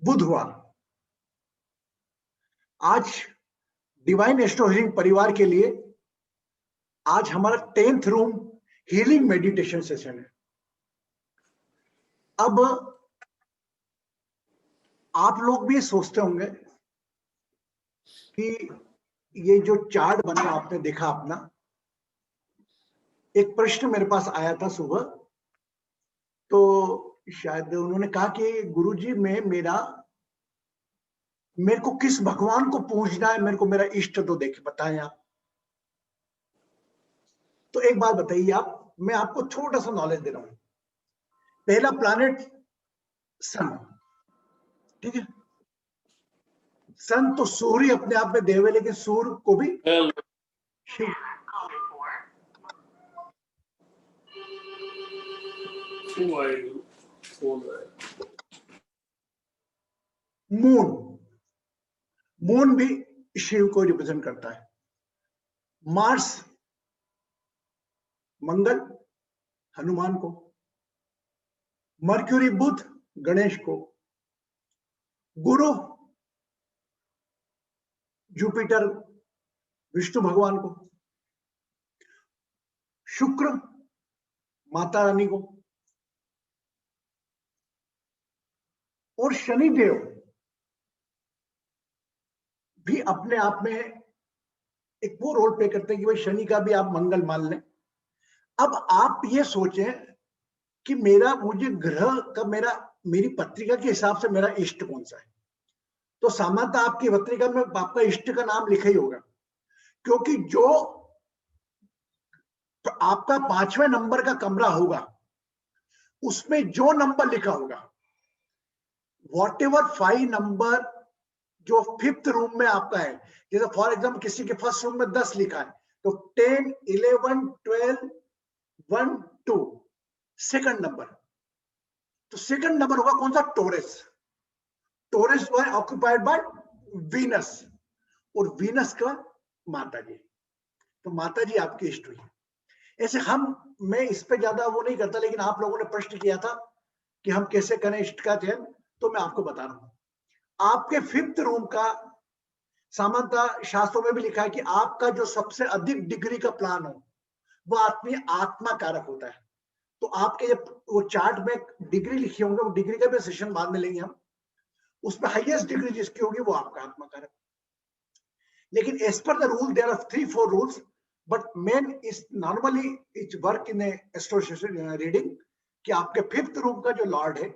बुधवार। आज divine astro healing परिवार के लिए आज हमारा 10th room healing meditation session है। अब आप लोग भी सोचते होंगे कि ये जो चार्ट बना आपने देखा अपना, एक प्रश्न मेरे पास आया था सुबह, तो शायद उन्होंने कहा कि गुरुजी मेरे को किस भगवान को पूजना है, मेरे को मेरा इष्ट तो देखे बताएं आप। तो एक बात बताइए आप, मैं आपको छोटा सा नॉलेज दे रहा हूं। पहला प्लैनेट सन, ठीक है। सन तो सूर्य अपने आप में देव है, लेकिन सूर्य को भी शिव। मून भी शिव को रिप्रेजेंट करता है। मार्स मंगल हनुमान को, मर्क्यूरी बुध गणेश को, गुरु जुपिटर विष्णु भगवान को, शुक्र माता रानी को, और शनिदेव भी अपने आप में एक वो रोल प्ले करते हैं कि भाई शनि का भी आप मंगल मान लें। अब आप ये सोचें कि मुझे ग्रह का मेरी पत्रिका के हिसाब से मेरा इष्ट कौन सा है। तो सामान्यतः आपकी पत्रिका में आपका इष्ट का नाम लिखा ही होगा, क्योंकि जो तो आपका 5वें नंबर का कमरा होगा उसमें जो नंबर लिखा होगा, वॉट एवर 5 नंबर जो 5th रूम में आपका है, जैसे फॉर एग्जाम्पल किसी के फर्स्ट रूम में 10 लिखा है, तो 10, 11, 12, 1, 2 सेकंड नंबर, तो सेकंड नंबर होगा कौन सा? टोरस। टोरस जो है ऑक्युपाइड बाय वीनस, और वीनस का माता जी, तो माता जी आपकी इष्ट हुई। ऐसे मैं इस पे ज्यादा वो नहीं करता, लेकिन आप लोगों ने प्रश्न किया था कि हम कैसे करें इष्ट का चयन, तो मैं आपको बता रहा हूं। आपके 5th रूम का सामान्यतः शास्त्रों में भी लिखा है कि आपका जो सबसे अधिक डिग्री का प्लान हो वो आत्मा कारक होता है। तो आपके जब वो चार्ट में डिग्री लिखी होंगे, वो डिग्री का भी सेशन बाद में लेंगे हम, उसमें हाईएस्ट डिग्री जिसकी होगी वो आपका आत्मा कारक। लेकिन as per the rule there are 3-4 rules, but main is normally it's work in astrology reading कि आपके 5th रूम का जो लॉर्ड है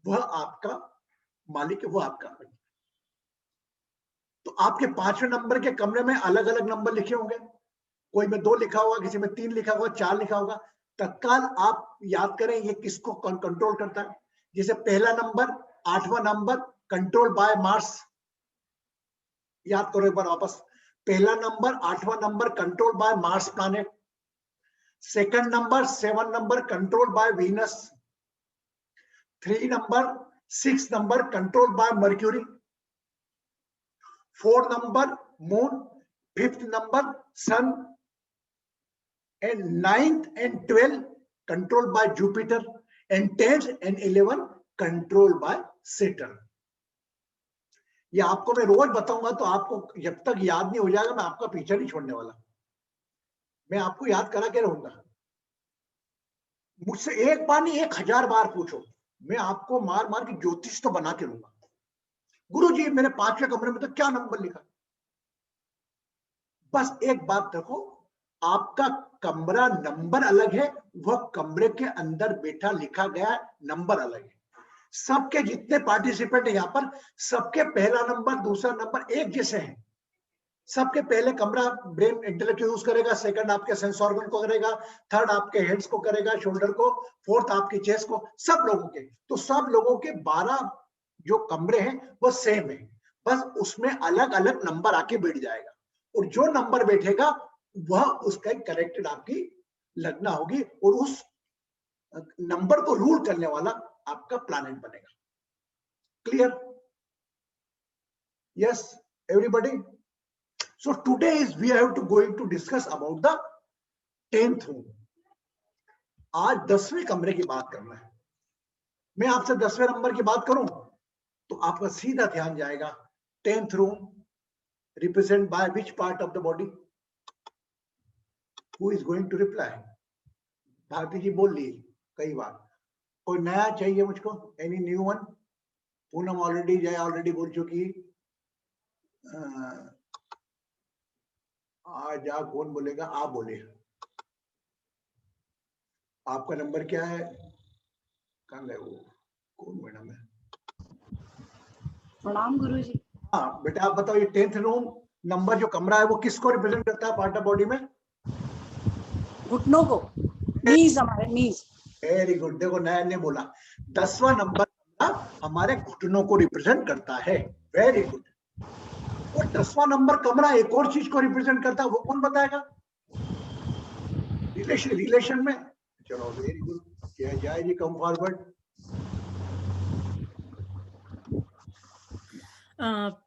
वह आपका मालिक है, वो आपका। तो आपके 5वें नंबर के कमरे में अलग अलग नंबर लिखे होंगे, कोई में 2 लिखा होगा, किसी में 3 लिखा होगा, 4 लिखा होगा। तत्काल आप याद करें ये किसको कंट्रोल करता है। जैसे पहला नंबर 8वां नंबर कंट्रोल बाय मार्स, याद करो एक बार वापस। पहला नंबर 8वां number control by Mars planet. Second number 7 number control by Venus. 3 number 6 number control by Mercury. 4 number moon. 5th number sun, and 9th and 12th controlled by Jupiter, and 10th and 11th controlled by Saturn। ये आपको मैं रोज बताऊंगा, तो आपको जब तक याद नहीं हो जाएगा मैं आपका पीछा नहीं छोड़ने वाला, मैं आपको याद करा के रहूंगा। मुझसे एक बार नहीं 1000 बार पूछो, मैं आपको मार मार के ज्योतिष तो बना के दूंगा। गुरुजी मेरे 5वें कमरे में तो क्या नंबर लिखा? बस एक बात देखो, आपका कमरा नंबर अलग है, वह कमरे के अंदर बैठा लिखा गया नंबर अलग है। सबके जितने पार्टिसिपेंट है यहाँ पर, सबके पहला नंबर दूसरा नंबर एक जैसे हैं। सबके पहले कमरा ब्रेन इंटेलेक्ट यूज करेगा, सेकंड आपके सेंस ऑर्गन को करेगा, थर्ड आपके हेड्स को करेगा, शोल्डर को, फोर्थ आपकी चेस्ट को, सब लोगों के। तो सब लोगों के 12 जो कमरे हैं वो सेम है, बस उसमें अलग अलग नंबर आके बैठ जाएगा, और जो नंबर बैठेगा वह उसका करेक्टेड आपकी लगना होगी, और उस नंबर को रूल करने वाला आपका प्लैनेट बनेगा। Clear? Yes everybody? So today we have to going to discuss about the 10th room। आज 10वें कमरे की बात करना है। मैं आपसे 10वें नंबर की बात करूं, तो आपका सीधा ध्यान जाएगा 10th room represent by which part of the body? Who is going to reply? Bharti ji बोल ली कई बार। कोई नया चाहिए मुझको? Any new one? Poonam already, Jay already बोल चुकी। आज आप कौन बोलेगा? आप बोले। आपका नंबर क्या है? कहाँ गए वो? कौन मैडम है? प्रणाम गुरुजी। हाँ बेटा आप बताओ, ये 10th रूम नंबर जो कमरा है वो किसको रिप्रेजेंट करता है पार्ट ऑफ बॉडी में? घुटनों को, नीज, हमारे नीज। Very good. देखो नया ने बोला 10वां नंबर हमारे घुटनों को रिप्रेजेंट करता है। Very good. और 10वां नंबर कमरा एक और चीज को रिप्रेजेंट करता है, वो कौन बताएगा? रिलेशन में। चलो वेरी गुड। जय जी कम फॉरवर्ड।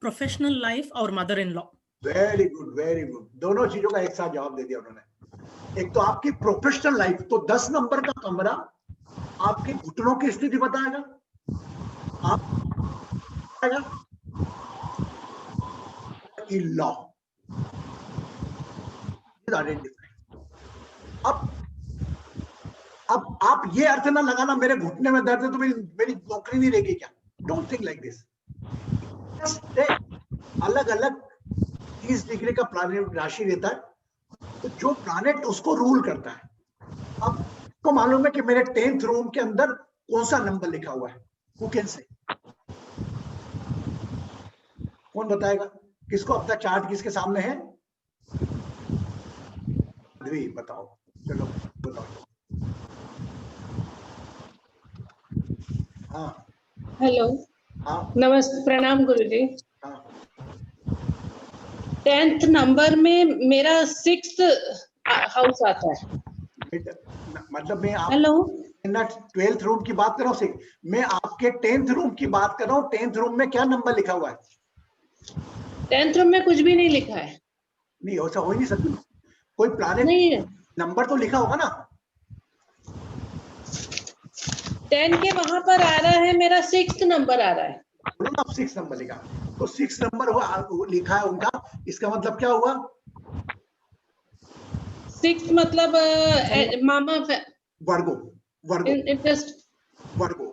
प्रोफेशनल लाइफ और mother in law. Very good very good. दोनों चीजों का एक साथ जवाब दे दिया उन्होंने। एक तो आपकी प्रोफेशनल लाइफ, तो 10 नंबर का कमरा आपके घुटनों की स्थिति बताएगा। आप लॉ अब आप ये अर्थ ना लगाना मेरे घुटने में दर्द है तो मेरी नौकरी नहीं रहेगी क्या? Don't think like this. अलग अलग 30 डिग्री का प्लानेट राशि रहता है, तो जो प्लानेट उसको रूल करता है। अब आपको मालूम है कि मेरे 10th रूम के अंदर कौन सा नंबर लिखा हुआ है? Who can say? कौन बताएगा? किसको अपना चार्ट किसके सामने है? बताओ। चलो बताओ। हाँ हेलो। हाँ नमस्ते, प्रणाम गुरुजी। हाँ। 10th नंबर में मेरा 6th हाउस आता है। मतलब मैं आप हेलो 12th रूम की बात कर रहा हूँ, मैं आपके 10th रूम की बात कर रहा हूँ। 10th रूम में क्या नंबर लिखा हुआ है? 10th रूम में कुछ भी नहीं लिखा है। नहीं ऐसा हो ही नहीं सकता। कोई प्लानेट नहीं है। नंबर तो लिखा होगा ना? 10 के वहां पर आ रहा है, मेरा 6th नंबर आ रहा है। बोलो ना, 6 नंबर लिखा, तो 6 नंबर हुआ लिखा है उनका। इसका मतलब क्या हुआ? 6 मतलब मामा वर्गो। वर्गो इंटरेस्ट। वर्गो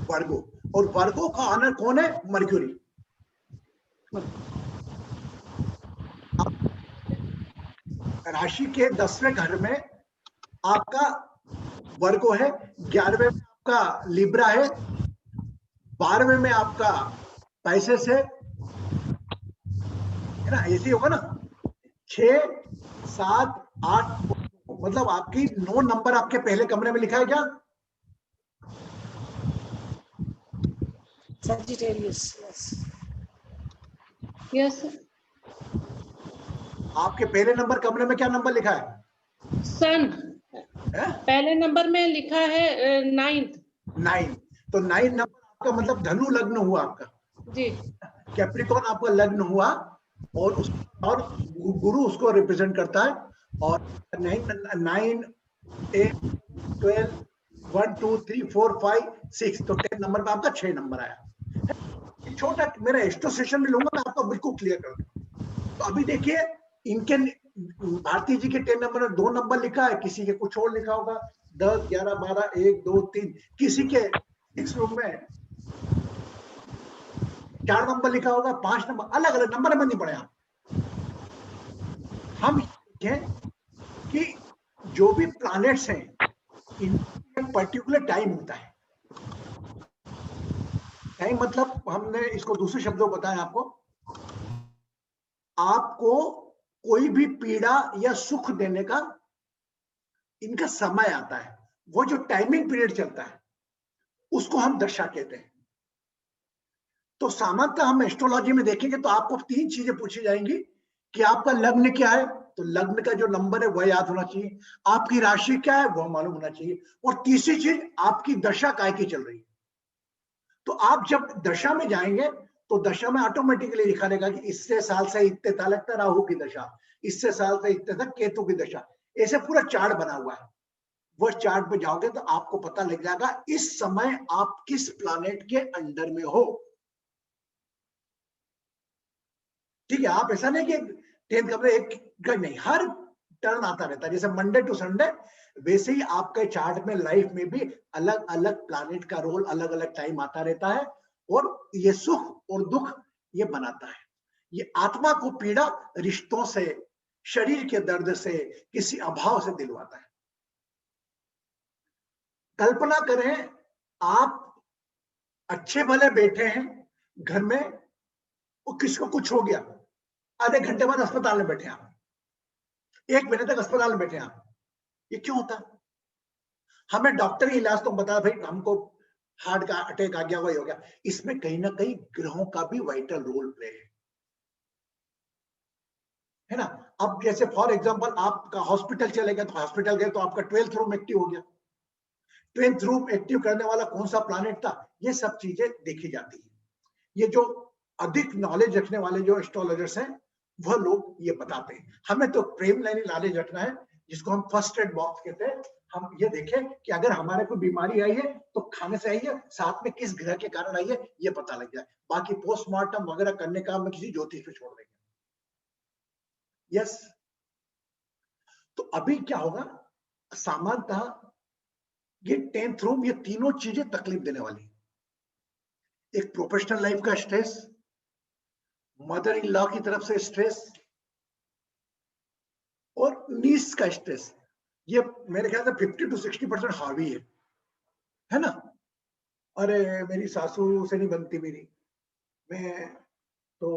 वर्गो। और वर्गो का ऑनर कौन है? मर्क्यूरी। राशि के 10वें घर में आपका वर्गो है, 11वें में आपका लिब्रा है, 12वें में आपका पाइसेस है ना? ऐसे होगा ना। 6 7 8 मतलब आपकी 9 नंबर आपके पहले कमरे में लिखा है क्या? सजिटेरियस। यस। आपके पहले नंबर कमरे में क्या नंबर लिखा है? सन। पहले नंबर में लिखा है 9th। 9। तो 9 नंबर आपका मतलब धनु लग्न हुआ आपका जी। कैप्रिकॉर्न आपका लग्न हुआ, और गुरु उसको रिप्रेजेंट करता है। और 9 8 12 1 2 3 4 5 6, तो 10 नंबर में आपका 6 नंबर आया। छोटा मेरा एक्स्ट्रा सेशन में लूंगा, मैं आपको बिल्कुल क्लियर कर दूंगा। तो अभी देखिए इनके भारती जी के 10 नंबर में 2 नंबर लिखा है, किसी के कुछ और लिखा होगा, 10 11 12 1 2 3, किसी के 6 रूम में 4 नंबर लिखा होगा, 5 नंबर, अलग अलग नंबर में नहीं पड़े। हम कि जो भी प्लैनेट्स हैं इनका एक पर्टिकुलर टाइम होता है। टाइम मतलब हमने इसको दूसरे शब्दों में बताया आपको कोई भी पीड़ा या सुख देने का इनका समय आता है। वो जो टाइमिंग पीरियड चलता है उसको हम दशा कहते हैं। तो सामान्यतः हम एस्ट्रोलॉजी में देखेंगे तो आपको 3 चीजें पूछी जाएंगी कि आपका लग्न क्या है, तो लग्न का जो नंबर है वह याद होना चाहिए, आपकी राशि क्या है वह मालूम होना चाहिए, और तीसरी चीज आपकी दशा काय की चल रही है। तो आप जब दशा में जाएंगे तो दशा में ऑटोमेटिकली लिखा रहेगा कि इससे साल से इतने तक राहु की दशा, इससे साल से इतने तक केतु की दशा, ऐसे पूरा चार्ट बना हुआ है। वो चार्ट पे जाओगे तो आपको पता लग जाएगा इस समय आप किस प्लैनेट के अंडर में हो। ठीक है, आप ऐसा नहीं कि 10th कमरे एक का नहीं, हर टर्न आता रहता है, जैसे मंडे टू संडे, वैसे ही आपके चार्ट में लाइफ में भी अलग अलग प्लैनेट का रोल अलग अलग टाइम आता रहता है, और ये सुख और दुख ये बनाता है। ये आत्मा को पीड़ा रिश्तों से, शरीर के दर्द से, किसी अभाव से दिलवाता है। कल्पना करें आप अच्छे भले बैठे हैं घर में, और किसको कुछ हो गया, आधे घंटे बाद अस्पताल में बैठे आप, 1 महीने तक अस्पताल में बैठे आप। ये क्यों होता? हमें डॉक्टर ही इलाज तो बता भाई हमको हार्ट का अटैक आ गया, वही हो गया। इसमें कहीं ना कहीं ग्रहों का भी वाइटल रोल प्ले है ना। अब जैसे फॉर एग्जांपल आपका हॉस्पिटल चले गए, तो हॉस्पिटल गए तो आपका 12th रूम एक्टिव हो गया। 12th रूम एक्टिव करने वाला कौन सा प्लैनेट था, ये सब चीजें देखी जाती है। ये जो अधिक नॉलेज रखने वाले जो एस्ट्रोलॉजर्स हैं, वह लोग ये बताते हैं। हमें तो प्रेम लाइन नॉलेज रखना है, जिसको हम फर्स्ट एड बॉक्स कहते हैं। हम ये देखें कि अगर हमारे कोई बीमारी आई है तो खाने से आई है, साथ में किस ग्रह के कारण आई है, ये पता लग जाए। बाकी पोस्टमार्टम वगैरह करने का हम किसी ज्योतिष पे छोड़ देंगे। यस, तो अभी क्या होगा, सामान्यतः ये 10th रूम, ये तीनों चीजें तकलीफ देने वाली। एक प्रोफेशनल लाइफ का स्ट्रेस, मदर इन लॉ की तरफ से स्ट्रेस, और नीस का स्ट्रेस। ये मेरे ख्याल से 50 to 60% हावी है ना। अरे मेरी सासू से नहीं बनती मेरी, मैं तो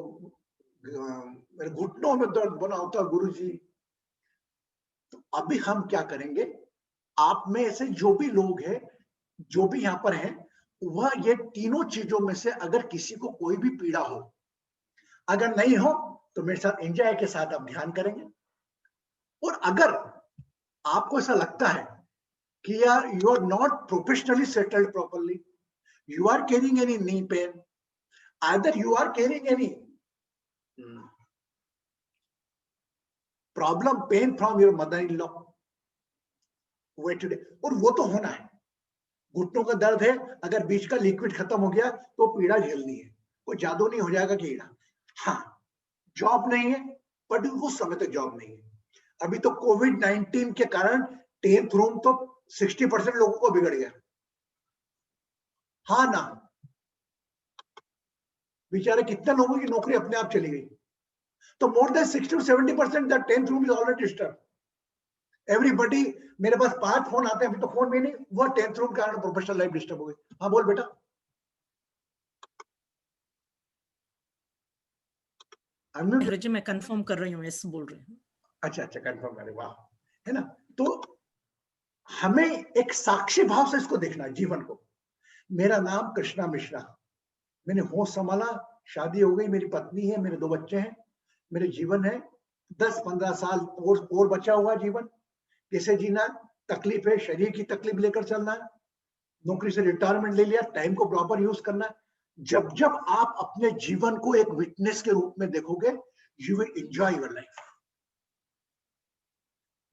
मेरे घुटनों में दर्द बना होता गुरुजी। तो अभी हम क्या करेंगे, आप में ऐसे जो भी लोग हैं, जो भी यहाँ पर हैं, वह ये तीनों चीजों में से अगर किसी को कोई भी पीड़ा हो, अगर नहीं हो तो मेरे साथ एंजॉय के साथ आप ध्यान करेंगे। और अगर आपको ऐसा लगता है कि यार you are not professionally settled properly, you are carrying any knee pain, either you are carrying any problem, pain from your mother-in-law, wait today, और वो तो होना है। घुटनों का दर्द है, अगर बीच का लिक्विड खत्म हो गया तो पीड़ा झेलनी है, कोई जादू नहीं हो जाएगा कीड़ा। हाँ, जॉब नहीं है, बट उस समय तक जॉब नहीं है। अभी तो कोविड-19 के कारण 10th रूम तो 60% लोगों को बिगड़ गया। हाँ ना, बेचारे कितने लोगों की नौकरी अपने आप चली गई। तो more than 60 to 70% the 10th room is already disturb. Everybody, मेरे पास 5 फोन आते हैं, अभी तो फोन भी नहीं, वो 10th रूम के कारण प्रोफेशनल लाइफ डिस्टर्ब हो गई। हाँ बोल बेटा। जी मैं कंफर्म कर रही हूँ, यस बोल रही हूँ। अच्छा अच्छा, कंफर्म करे, वाह, है ना। तो हमें एक साक्षी भाव से इसको देखना है जीवन को। मेरा नाम कृष्णा मिश्रा, मैंने होश संभाला, शादी हो गई, मेरी पत्नी है, मेरे 2 बच्चे हैं, मेरे जीवन है 10-15 साल और बचा हुआ जीवन। कैसे जीना, तकलीफ है, शरीर की तकलीफ लेकर चलना है, नौकरी से रिटायरमेंट ले लिया, टाइम को प्रॉपर यूज करना है। जब जब आप अपने जीवन को एक विटनेस के रूप में देखोगे, you will enjoy your life.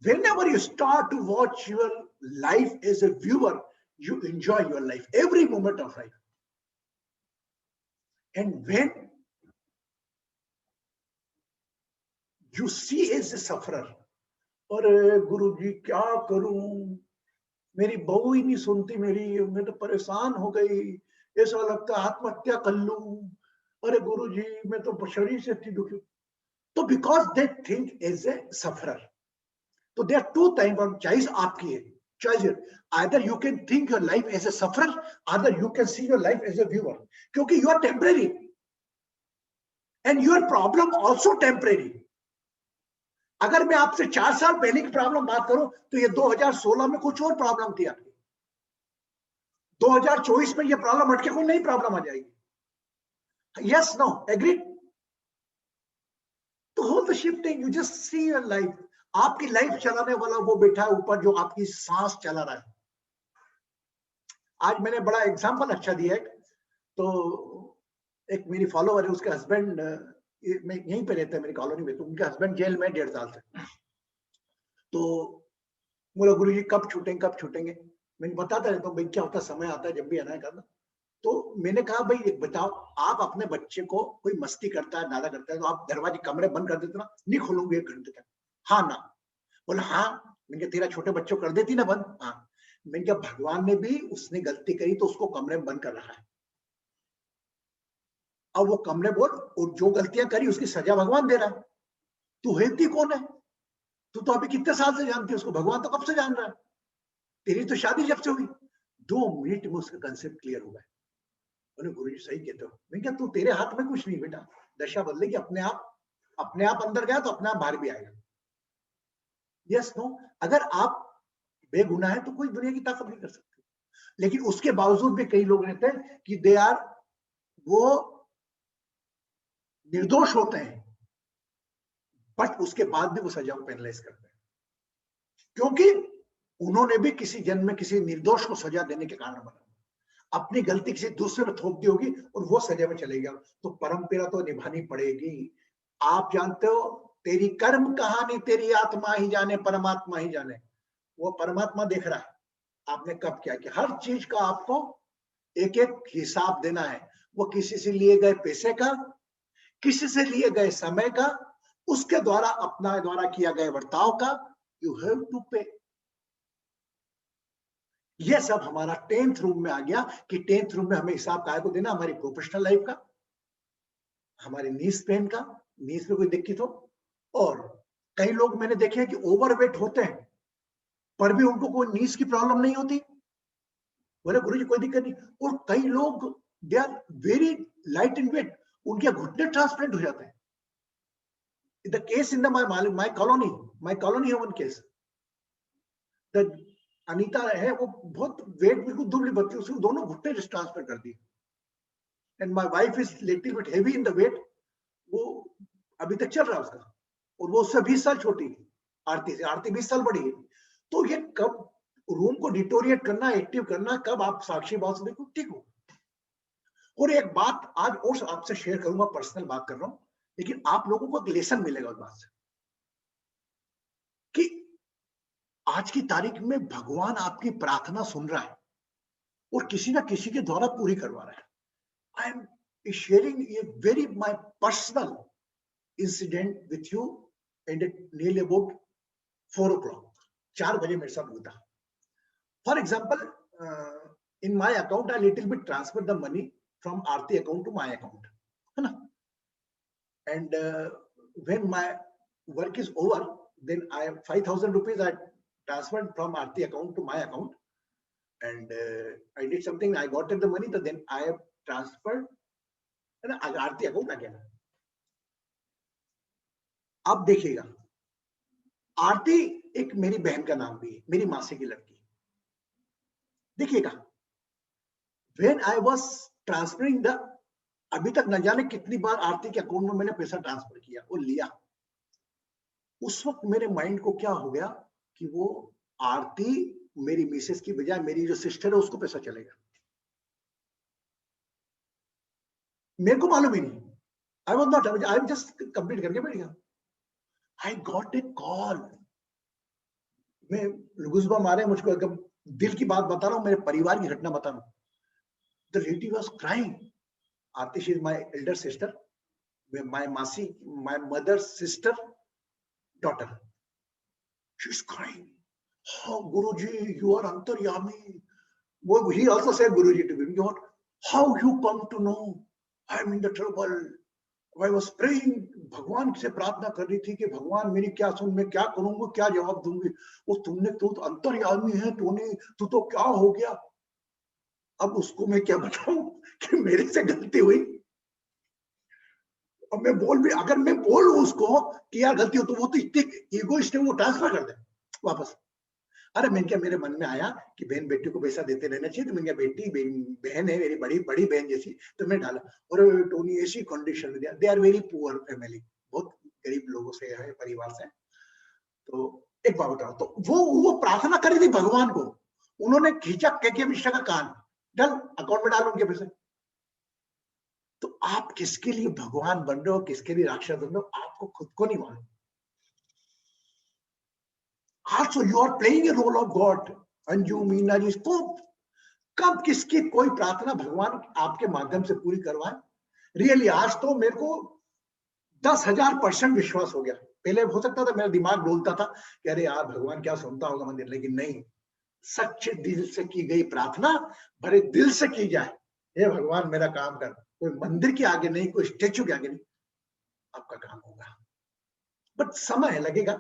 Whenever you start to watch your life as a viewer, you enjoy your life, every moment of life. And when you see as a sufferer, अरे गुरु जी क्या करूं, मेरी बहू ही नहीं सुनती मेरी, मैं तो परेशान हो गई, ऐसा लगता है आत्महत्या कर लूं, अरे गुरु जी मैं तो शरीर से इतनी दुखी। तो because they think as a sufferer. तो there are 2 type of choice आपकी है, चॉइस है, either you can think your life as a sufferer, either you can see your life as a viewer, क्योंकि you are temporary and your problem also temporary. अगर मैं आपसे 4 साल पहले की प्रॉब्लम बात करूं तो ये 2016 में कुछ और प्रॉब्लम थी आपकी, 2024 में ये प्रॉब्लम हटके कोई नई प्रॉब्लम आ जाएगी। Yes, no, agree? तो whole the shifting, you just see your life. आपकी लाइफ चलाने वाला वो बैठा है ऊपर जो आपकी सांस चला रहा है। आज मैंने बड़ा एग्जांपल अच्छा दिया है। तो एक मेरी फॉलोअर है, उसके हस्बैंड, मैं यहीं पे रहते हैं मेरी कॉलोनी में, तो उनके हस्बैंड जेल में 1.5 साल से। तो बोला गुरु जी कब छूटेंगे कब छूटेंगे, मैंने बताता रहता हूँ भाई क्या होता, समय आता है जब भी आना है करना। तो मैंने कहा भाई बताओ, आप अपने बच्चे को कोई मस्ती करता है, दादा करता है, तो आप दरवाजे कमरे बंद कर देते ना, नहीं खोलूंगे 1 घंटे तक, हाँ ना? बोला हाँ। मैंने कहा तेरा छोटे बच्चों कर देती ना बंद, हाँ। मैंने कहा भगवान ने भी, उसने गलती करी तो उसको कमरे में बंद कर रखा है। अब वो कमरे बोल, और जो गलतियां करी उसकी सजा भगवान दे रहा है। तू हेती कौन है? तू तो अभी कितने साल से जानती है उसको, भगवान तो कब से जान रहा है, तेरी तो शादी जब से हुई। 2 मिनट में उसका कंसेप्ट क्लियर हो गया। बोले गुरुजी सही कहते हो। मैं क्या, तू तेरे हाथ में कुछ नहीं बेटा, दशा बदलेगी अपने आप, अपने आप अंदर गया तो अपने आप बाहर भी आएगा। यस नो, अगर आप बेगुनाह है तो कोई दुनिया की ताकत नहीं कर सकती। लेकिन उसके बावजूद भी कई लोग रहते हैं कि दे आर, वो निर्दोष होते हैं, बट उसके बाद भी वो सजा को पेनलाइज करते हैं, क्योंकि उन्होंने भी किसी जन्म में किसी निर्दोष को सजा देने के कारण बना, अपनी गलती किसी दूसरे में थोप दी होगी और वो सजा में चले गया, तो परंपरा तो निभानी पड़ेगी। आप जानते हो, तेरी कर्म कहानी तेरी आत्मा ही जाने, परमात्मा ही जाने। वो परमात्मा देख रहा है आपने कब क्या किया। हर चीज का आपको एक एक हिसाब देना है। वो किसी से लिए गए पैसे का, किसी से लिए गए समय का, उसके द्वारा अपना द्वारा किया गया बर्ताव का, यू हैव टू पे। ये सब हमारा 10th रूम में आ गया कि 10th रूम में हमें हिसाब काय को देना, हमारी प्रोफेशनल लाइफ का, हमारे नीस पेन का, नीस में कोई दिक्कत हो। और कई लोग मैंने देखे हैं कि ओवरवेट होते हैं पर भी उनको कोई नीस की प्रॉब्लम नहीं होती। बोले गुरुजी कोई दिक्कत नहीं। और कई लोग they are very light in weight, उनके घुटने ट्रांसप्लांट हो जाते हैं। The case in the my colony है वन केस। द अनीता है, वो बहुत वेट, बिल्कुल दुबली बच्ची, उसको दोनों घुटने ट्रांसप्लांट कर दिए। And my wife is little bit heavy in the weight, वो अभी तक चल रहा है उसका, और वो उससे 20 साल छोटी है आरती से, आरती 20 साल बड़ी है। तो ये कब रूम को डिटोरिएट करना, एक्टिव करना, कब आप साक्षी भाव से देखो ठीक हो। और एक बात आज और आपसे शेयर करूंगा, पर्सनल बात कर रहा हूं, लेकिन आप लोगों को एक लेसन मिलेगा उस बात से कि आज की तारीख में भगवान आपकी प्रार्थना सुन रहा है और किसी ना किसी के द्वारा पूरी करवा रहा है। I am sharing a very my personal incident with you and nearly about 4 o'clock, 4 बजे मेरे साथ हुआ था। For example, in my account I little bit transfer the money from Aarti account to my account, है ना? And when my work is over, then I have 5,000 rupees I transferred from Aarti account to my account, and I did something, I got the money, so then I have transferred and Aarti account again. अब देखिएगा, आरती एक मेरी बहन का नाम भी है, मेरी मासी की लड़की। देखिएगा, when I was transferring the, अभी तक न जाने कितनी बार आरती के अकाउंट में मैंने पैसा ट्रांसफर किया और लिया, उस वक्त मेरे माइंड को क्या हो गया कि वो आरती मेरी मिसेस की बजाय मेरी जो सिस्टर है उसको पैसा चलेगा। मेरे को मालूम ही नहीं, I was not, I just complete करके बैठ गया। आई गॉट ए कॉल, मैं गुस्बा मारे मुझको, एकदम दिल की बात बता रहा हूँ, मेरे परिवार की घटना बता रहा हूँ। The lady was crying, Aarti she is my elder sister, my mausi, my mother's sister daughter. She's crying. Oh, Guruji, you are Antaryami. Well, he also said Guruji to me. How you come to know I'm in the trouble? I was praying, भगवान से प्रार्थना कर रही थी कि भगवान मेरी क्या सुन, मैं क्या करूंगा, क्या जवाब दूंगी। वो तुमने, तू तो अंतर्यामी है, तू तो क्या हो गया। अब उसको मैं क्या बताऊं कि मेरे से गलती हुई, और मैं बोल भी, अगर मैं बोलूं उसको कि यार गलती हो, तो वो तो इतने ईगोइस्ट है, वो ट्रांसफर कर दे वापस। अरे मैंने क्या, मेरे मन में आया कि बहन बेटी को पैसा देते रहना चाहिए, तो मैंने क्या, बेटी बहन है मेरी, बड़ी बड़ी बहन जैसी, तो मैं डाला। और टोनी ऐसी कंडीशन में दिया, they are very poor family, बहुत गरीब लोगों से है, परिवार से। तो एक बात बताओ, तो वो प्रार्थना करी थी भगवान को, उन्होंने खींचा के मिश्रा का कान, डल अकाउंट में डाल उनके पैसे। तो आप किसके लिए भगवान बन रहे हो, किसके लिए राक्षस बन रहे हो, आपको खुद को नहीं मालूम। Also, you are playing a role of God. Anju, Meena ji, कब किसकी कोई प्रार्थना भगवान आपके माध्यम से पूरी करवाए। रियली आज तो मेरे को 10,000% विश्वास हो गया। पहले हो सकता था मेरा दिमाग बोलता था कि अरे यार भगवान क्या सुनता होगा मंदिर, लेकिन नहीं, सच्चे दिल से की गई प्रार्थना भरे दिल से की जाए, हे भगवान मेरा काम कर, कोई मंदिर के आगे नहीं, कोई स्टेचू के आगे नहीं, आपका काम होगा, बट समय लगेगा।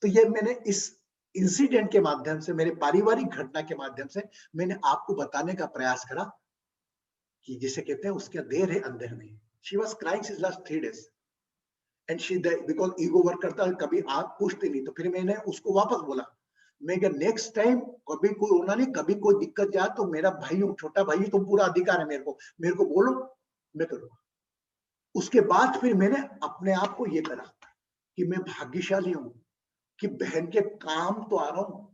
तो ये मैंने इस इंसिडेंट के माध्यम से, मेरे पारिवारिक घटना के माध्यम से मैंने आपको बताने का प्रयास करा कि जिसे कहते हैं उसका देर है अंधेर नहीं। She was crying since last 3 days and she because ego work करता है, कभी आप पूछते नहीं। तो फिर मैंने उसको वापस बोला, मैं क्या नेक्स्ट टाइम कभी कोई होना नहीं, कभी कोई दिक्कत जाए तो मेरा भाई हूँ, छोटा भाई, तुम पूरा अधिकार है मेरे को बोलो, मैं करूंगा। उसके बाद फिर मैंने अपने आप को ये करा कि मैं भाग्यशाली हूं कि बहन के काम तो आ रहा हूं।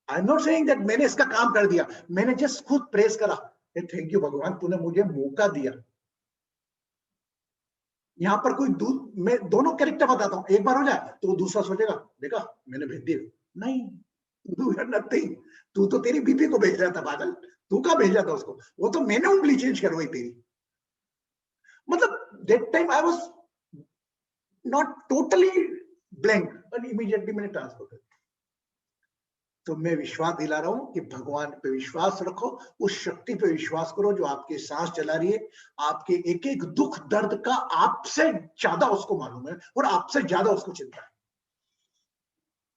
I am not saying that मैंने इसका काम कर दिया, मैंने जस्ट खुद प्रेस करा, थैंक यू भगवान, तूने मुझे मौका दिया। यहां पर कोई मैं दोनों कैरेक्टर बताता हूं, एक बार हो जाए तो वो दूसरा सोचेगा देखा मैंने भेज दिया, नहीं, डू नथिंग। तू तो तेरी बीबी को भेज रहा था पागल, तू का भेज रहा था उसको, वो तो मैंने उंगली चेंज करवाई तेरी। मतलब that time I was not totally blank, but immediately मैंने ट्रांसफर कर दिया। तो मैं विश्वास दिला रहा हूं कि भगवान पे विश्वास रखो, उस शक्ति पे विश्वास करो जो आपकी सांस चला रही है, आपके एक एक दुख दर्द का आपसे ज्यादा उसको मालूम है और आपसे ज्यादा उसको चिंता है।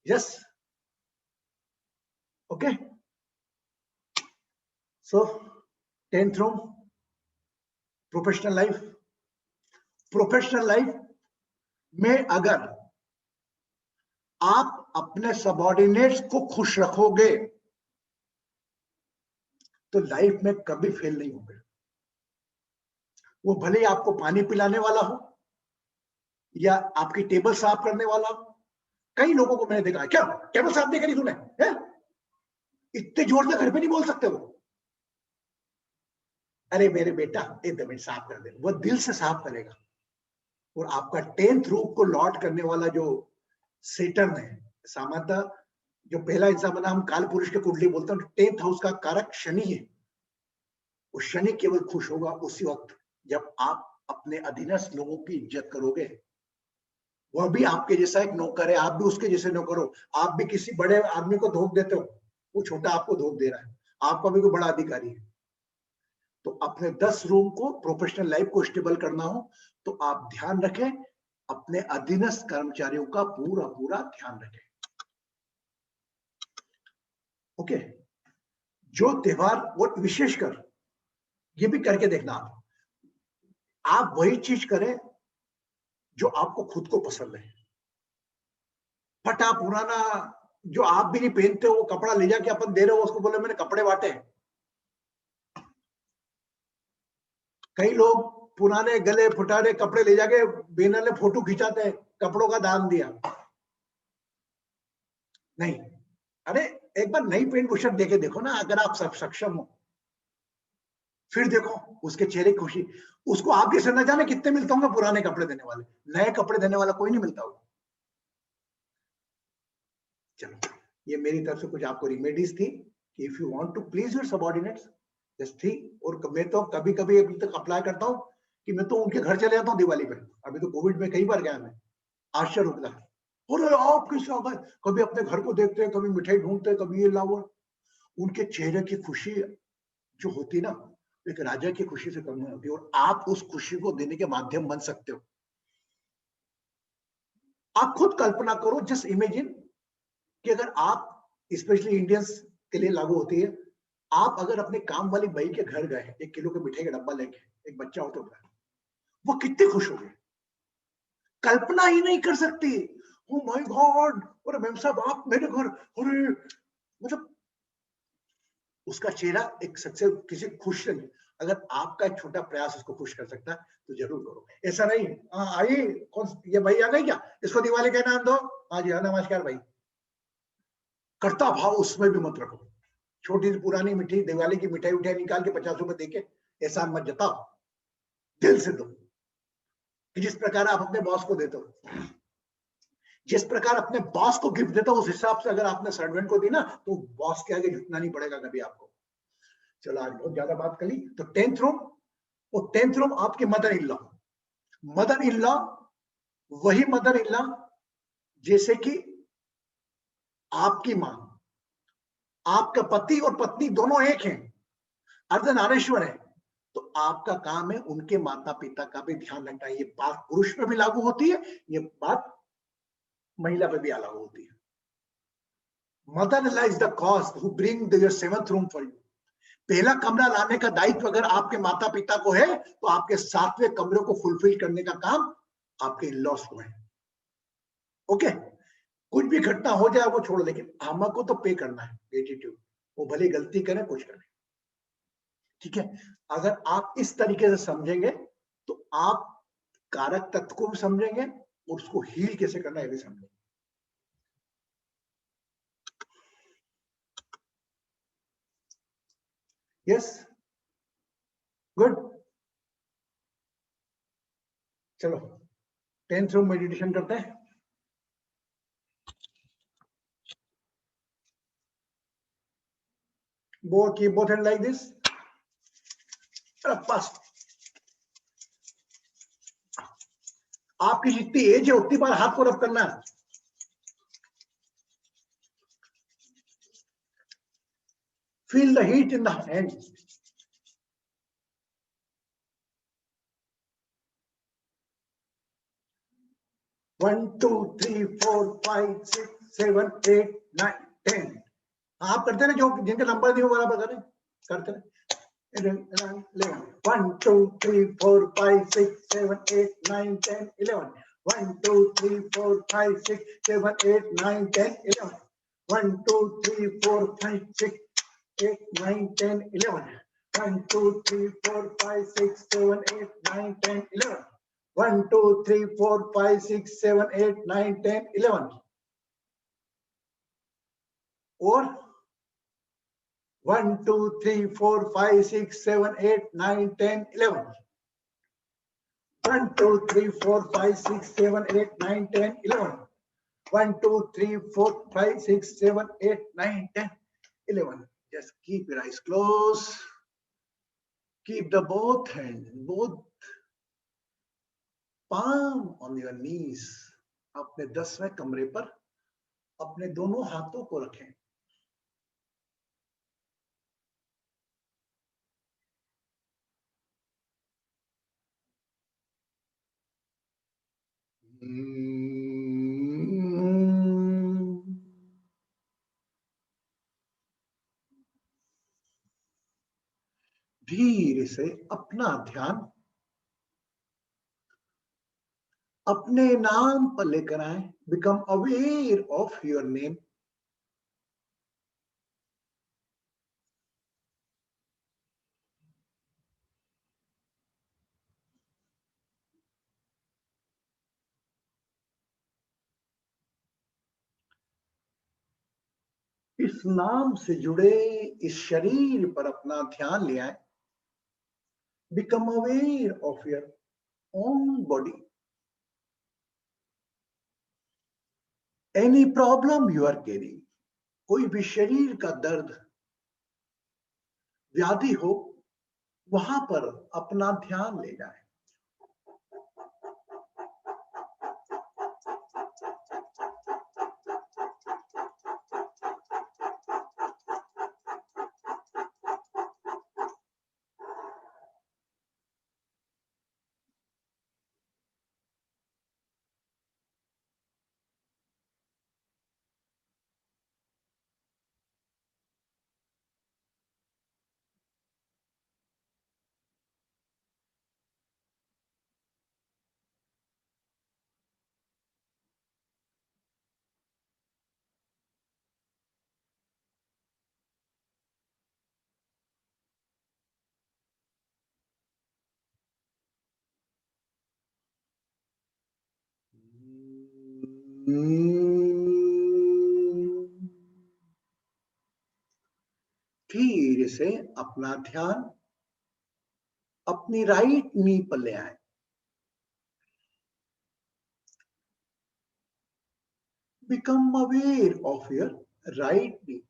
Yes, okay. So 10th room, professional life. Professional life में अगर आप अपने सबऑर्डिनेट्स को खुश रखोगे तो लाइफ में कभी फेल नहीं होगे। वो भले ही आपको पानी पिलाने वाला हो या आपकी टेबल साफ करने वाला हो। कई लोगों को मैंने देखा है, क्या टेबल साफ नहीं करी तूने, है? इतने जोर से घर पे नहीं बोल सकते वो। अरे मेरे बेटा 1 मिनट साफ कर दे, वो दिल से साफ करेगा। और आपका 10th रूप को लॉट करने वाला जो सेटर्न है, सामान्यतः जो पहला इंसान बना, हम काल पुरुष के कुंडली बोलते हैं, 10th हाउस का कारक शनि है। वो शनि केवल खुश होगा उसी वक्त जब आप अपने अधीनस्थ लोगों की इज्जत करोगे। वह भी आपके जैसा एक नौकर है, आप भी उसके जैसे नौकर हो। आप भी किसी बड़े आदमी को धोख देते हो, वो छोटा आपको धोख दे रहा है, आपका भी कोई बड़ा अधिकारी है। तो अपने 10 रूम को, प्रोफेशनल लाइफ को स्टेबल करना हो तो आप ध्यान रखें, अपने अधीनस्थ कर्मचारियों का पूरा पूरा ध्यान रखें। ओके, जो त्योहार, वो विशेषकर ये भी करके देखना, आप वही चीज करें जो आपको खुद को पसंद है। फटा पुराना जो आप भी नहीं पहनते हो वो कपड़ा ले जाके अपन दे रहे हो, उसको बोले मैंने कपड़े बांटे। कई लोग पुराने गले फुटाने कपड़े ले जाके बैनर में फोटो खिंचाते हैं, कपड़ों का दान दिया। नहीं, अरे एक बार नई पेंट बुशर्ट देके देखो ना, अगर आप सब सक्षम हो, फिर देखो उसके चेहरे की खुशी। उसको आप जैसे न जाने कितने मिलते होंगे पुराने कपड़े देने वाले, नए कपड़े देने वाला कोई नहीं मिलता होगा। चलो, ये मेरी तरफ से कुछ आपको रेमेडीज थी कि if you want to please your subordinates, just थी। और मैं तो कभी कभी अभी तक अप्लाई करता हूँ कि मैं तो उनके घर चले जाता हूँ दिवाली पे। अभी तो कोविड में कई बार गया मैं, आश्चर्य होता है, और आप किस आ गए, कभी अपने घर को देखते हैं, कभी मिठाई ढूंढते हैं, कभी ये लाओ। उनके चेहरे की खुशी जो होती है ना, एक राजा की खुशी से कम नहीं होती, और आप उस खुशी को देने के माध्यम बन सकते हो। आप खुद कल्पना करो, जस्ट इमेजिन कि अगर आप, स्पेशली इंडियंस के लिए लागू होती है, आप अगर अपने काम वाली बाई के घर गए 1 किलो के मिठाई का डब्बा लेके, एक बच्चा हो तो वो कितने खुश हो गए, कल्पना ही नहीं कर सकती। ओ माय गॉड, अरे मैम साहब आप मेरे घर, अरे मतलब उसका चेहरा एक सबसे किसी खुश नहीं। अगर आपका एक छोटा प्रयास उसको खुश कर सकता है तो जरूर करो। ऐसा नहीं आई कौन ये भाई आ गई क्या, इसको दिवाली का नाम दो, हाँ जी हाँ नमस्कार भाई, कर्ता भाव उसमें भी मत रखो। छोटी सी पुरानी मिठाई, दिवाली की मिठाई उठाई निकाल के 50 रुपए देके एहसान मत जताओ, दिल से दो, जिस प्रकार आप अपने बॉस को देते हो। जिस प्रकार अपने बॉस को गिफ्ट देता हूं उस हिसाब से अगर आपने सर्वेंट को दी ना तो बॉस के आगे झुकना नहीं पड़ेगा कभी आपको। चलो आज बहुत ज्यादा बात कर ली। तो 10th रूम, वो 10th रूम आपके mother in law, mother in law वही मदर इन लॉ जैसे कि आपकी मां, आपका पति और पत्नी दोनों एक हैं, अर्धनारीश्वर है, तो आपका काम है उनके माता पिता का भी ध्यान रखना। ये बात पुरुष पे भी लागू होती है, ये बात महिला पे भी लागू होती है। Mother in law is the cause who bring your 7th room for you. पहला कमरा लाने का दायित्व अगर आपके माता पिता को है तो आपके 7वें कमरे को फुलफिल करने का काम आपके इन-लॉज को है। ओके, कुछ भी घटना हो जाए वो छोड़ो, लेकिन आमा को तो पे करना है एटीट्यूड, वो भले गलती करें कुछ करें, ठीक है। अगर आप इस तरीके से समझेंगे तो आप कारक तत्व को भी समझेंगे और उसको हील कैसे करना है भी समझेंगे। Yes, good. चलो 10th रूम मेडिटेशन करते हैं। Keep both hands like this. पास आपकी जितनी एज है उतनी बार हाथ को रब करना है। Feel the heat in the hand. One, two, three, four, five, six, 7, 8, 9, 10. आप करते ना, जो जिनके नंबर दिए बराबर करें, करते ना। 11, 1, 2, 3, 4, 5, 6, 7, 8, 9, 10, 11. 1, 2, 3, 4, 5, 6, 7, 8, 9, 10, 11. 1, 2, 3, 4, 5, 6, 8, 9, 10, 11. 1, 2, 3, 4, 5, 6, 7, 8, 9, 10, 11. 1, 2, 3, 4, 5, 6, 7, 8, 9, 10, 11. Or 1, 2, 3, 4, 5, 6, 7, 8, 9, 10, 11. 1, 2, 3, 4, 5, 6, 7, 8, 9, 10, 11. 1, 2, 3, 4, 5, 6, 7, 8, 9, 10, 11. Just keep your eyes closed. Keep the both hands, both palm on your knees. अपने 10वें कमरे पर अपने दोनों हाथों को रखें। धीरे से अपना ध्यान अपने नाम पर लेकर आए। Become aware of your name. इस नाम से जुड़े इस शरीर पर अपना ध्यान ले आए। Become aware of your own body. Any problem you are carrying, कोई भी शरीर का दर्द व्याधि हो वहां पर अपना ध्यान ले जाए। धीरे से अपना ध्यान अपनी राइट नी पर ले आए। Become aware of your right knee.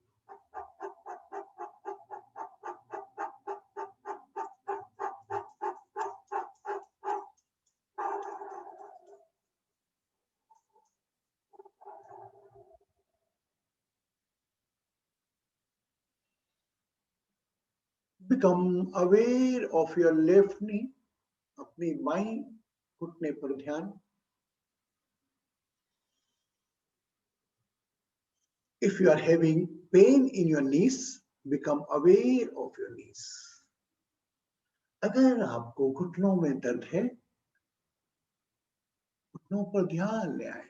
Become aware of your left knee. अपनी बाईं घुटने पर ध्यान. If you are having pain in your knees, become aware of your knees. अगर आपको घुटनों में दर्द है, घुटनों पर ध्यान ले आए.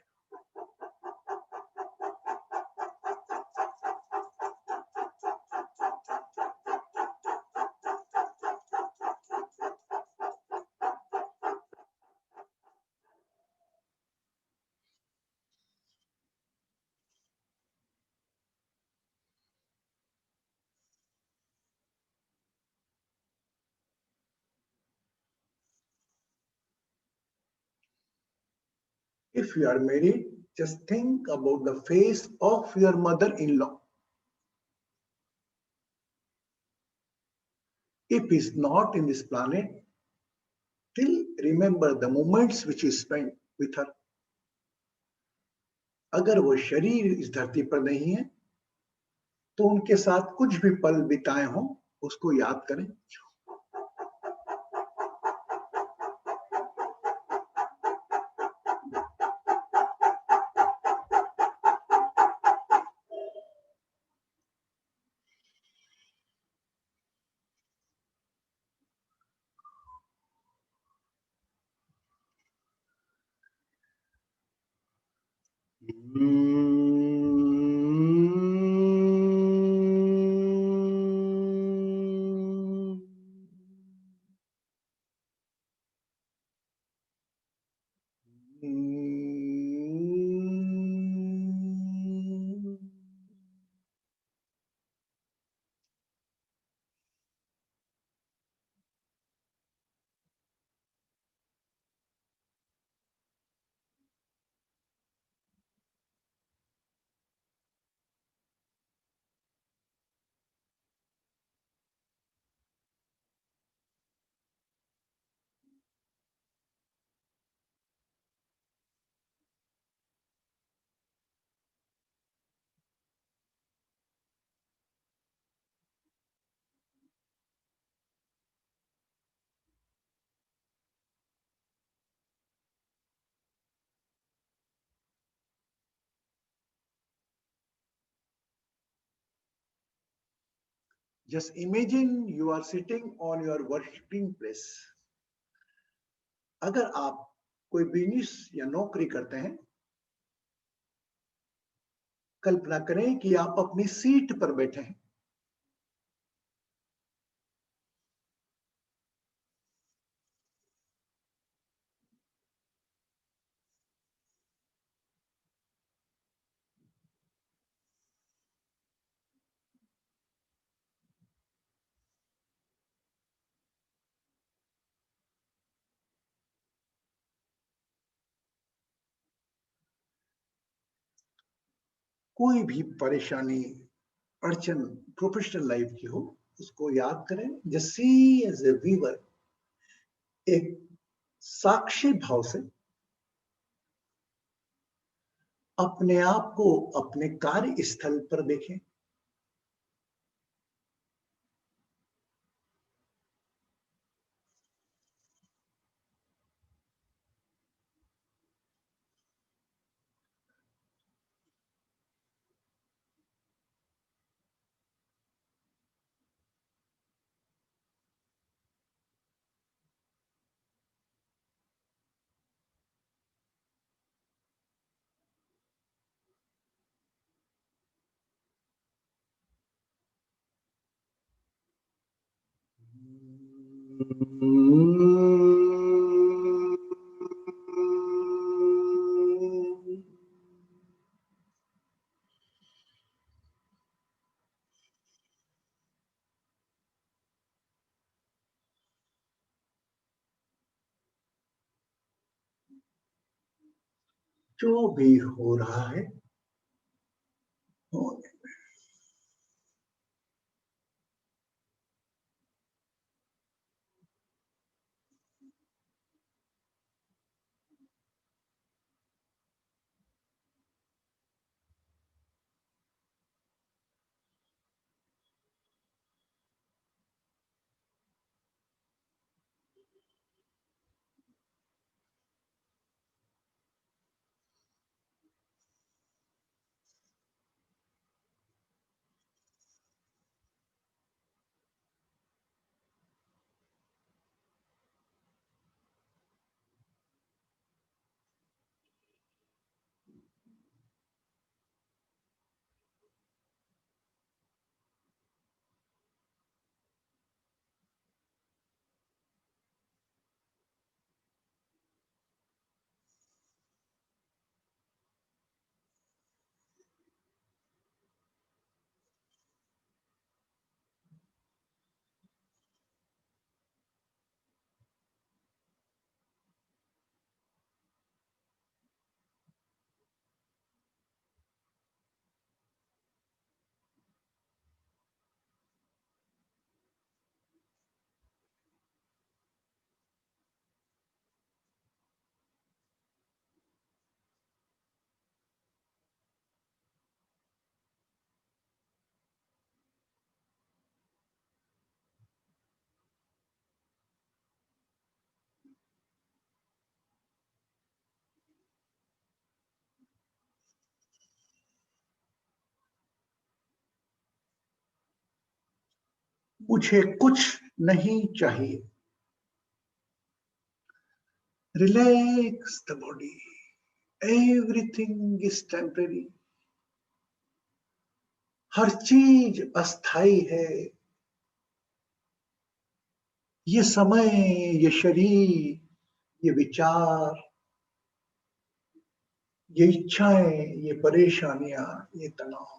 If you are married, just think about the face of your mother-in-law. If he's not in this planet, still remember the moments which you spent with her. अगर वो शरीर इस धरती पर नहीं है, तो उनके साथ कुछ भी पल बिताए हों, उसको याद करें. Just imagine you are sitting on your working place. अगर आप कोई बिजनेस या नौकरी करते हैं, कल्पना करें कि आप अपनी सीट पर बैठे हैं. कोई भी परेशानी, अड़चन प्रोफेशनल लाइफ की हो, उसको याद करें. Just see as a weaver, एक साक्षी भाव से अपने आप को अपने कार्य स्थल पर देखें. जो भी हो रहा है, होने। मुझे कुछ नहीं चाहिए। Relax the body, everything is temporary. हर चीज अस्थाई है। ये समय, ये शरीर, ये विचार, ये इच्छाएं, ये परेशानियां, ये तनाव।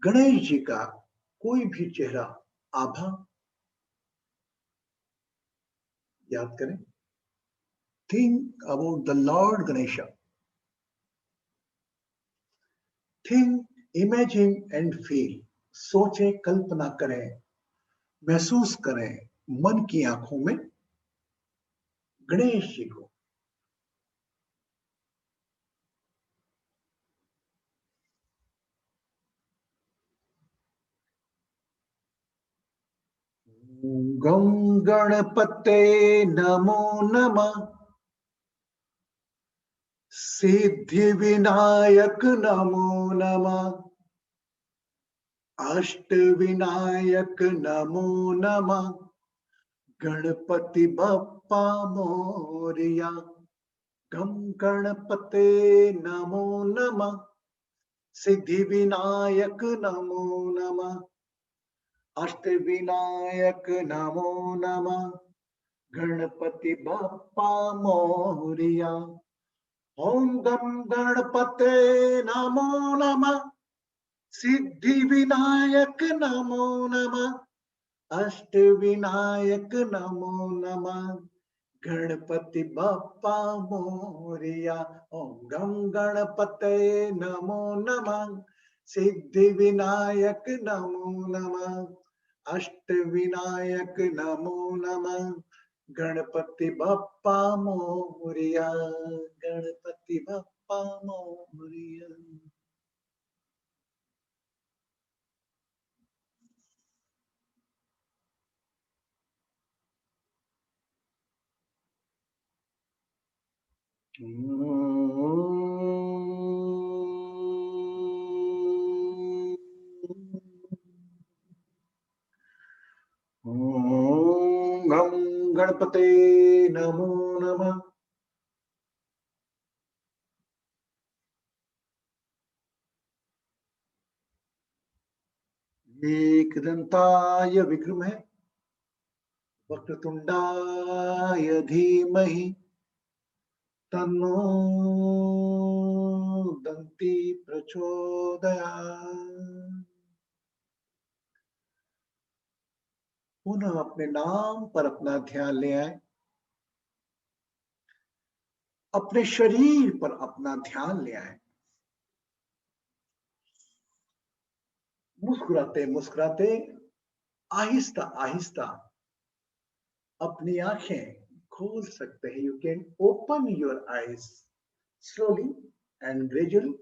गणेश जी का कोई भी चेहरा आभा याद करें। Think about the Lord Ganesha. Think, imagine and feel. सोचें, कल्पना करें, महसूस करें मन की आंखों में गणेश जी को। गं गणपते नमो नमः। सिद्धि विनायक नमो नमः। अष्ट विनायक नमो नमः। गणपति बप्पा मोरया। गं गणपते नमो नमः। सिद्धि विनायक नमो नमः। अष्ट विनायक नमो नमः। गणपति बप्पा मोरया। ओम गं गणपते नमो नमः। सिद्धि विनायक नमो नमः। अष्ट विनायक नमो नमः। गणपति बप्पा मोरया। ओम गं गणपते नमो नमः। सिद्धि विनायक नमो नमः। अष्ट विनायक नमो नमः। गणपति बप्पा मोरया। गणपति बप्पा मोरया। ओम गं गणपते नमो नमः। एकदन्ताय विक्रम है, वक्रतुंडाय धीमहि तन्नो दन्ति प्रचोदयात्। पुनः अपने नाम पर अपना ध्यान ले आए, अपने शरीर पर अपना ध्यान ले आए। मुस्कुराते मुस्कुराते आहिस्ता आहिस्ता अपनी आंखें खोल सकते हैं। You can open your eyes slowly and gradually.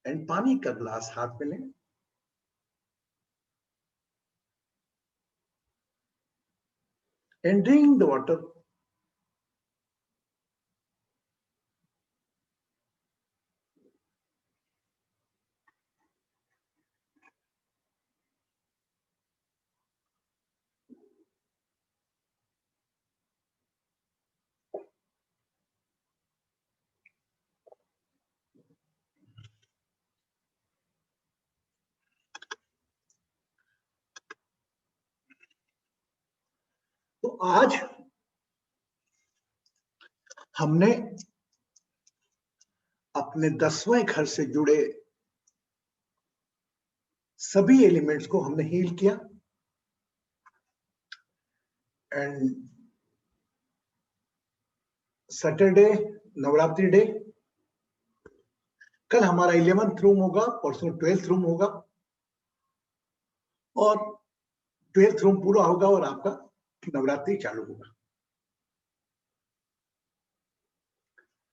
And पानी का ग्लास हाथ में लें, and drink the water. तो आज हमने अपने 10वें घर से जुड़े सभी एलिमेंट्स को हमने हील किया। एंड सैटरडे नवरात्रि डे, कल हमारा 11th रूम होगा, परसों 12th रूम होगा, और 12th रूम पूरा होगा और आपका नवरात्रि चालू होगा।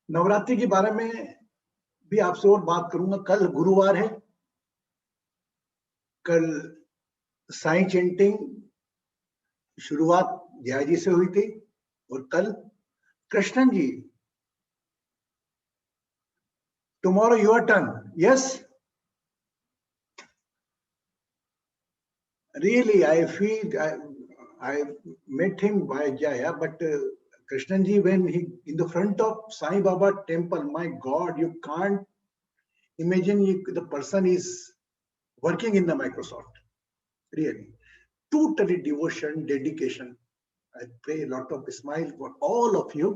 नवरात्रि के बारे में भी आपसे और बात करूंगा। कल गुरुवार है, कल साई चैंटिंग शुरुआत जया जी से हुई थी, और कल Krishnan ji, tomorrow your turn. Yes, really I feel I met him by Jaya, but Krishnan ji, when he in the front of Sai Baba temple, my God, you can't imagine the person is working in the Microsoft. Really, totally devotion, dedication. I pray a lot of smile for all of you.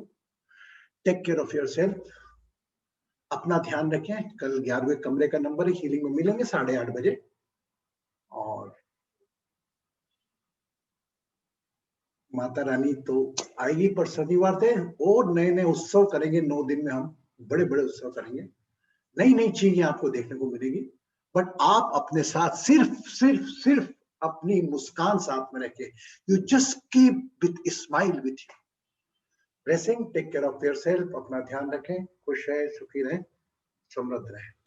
Take care of yourself. अपना ध्यान रखें। कल 11वें कमरे का number है, healing में मिलेंगे 8:30 बजे। और माता रानी तो आएगी, पर शनिवार से और नए नए उत्सव करेंगे। 9 दिन में हम बड़े बड़े उत्सव करेंगे, नई नई चीजें आपको देखने को मिलेगी। बट आप अपने साथ सिर्फ अपनी मुस्कान साथ में रखें। You just keep with smile with you. Blessing, take care of yourself, अपना ध्यान रखें, खुश रहे, सुखी रहे, समृद्ध रहे।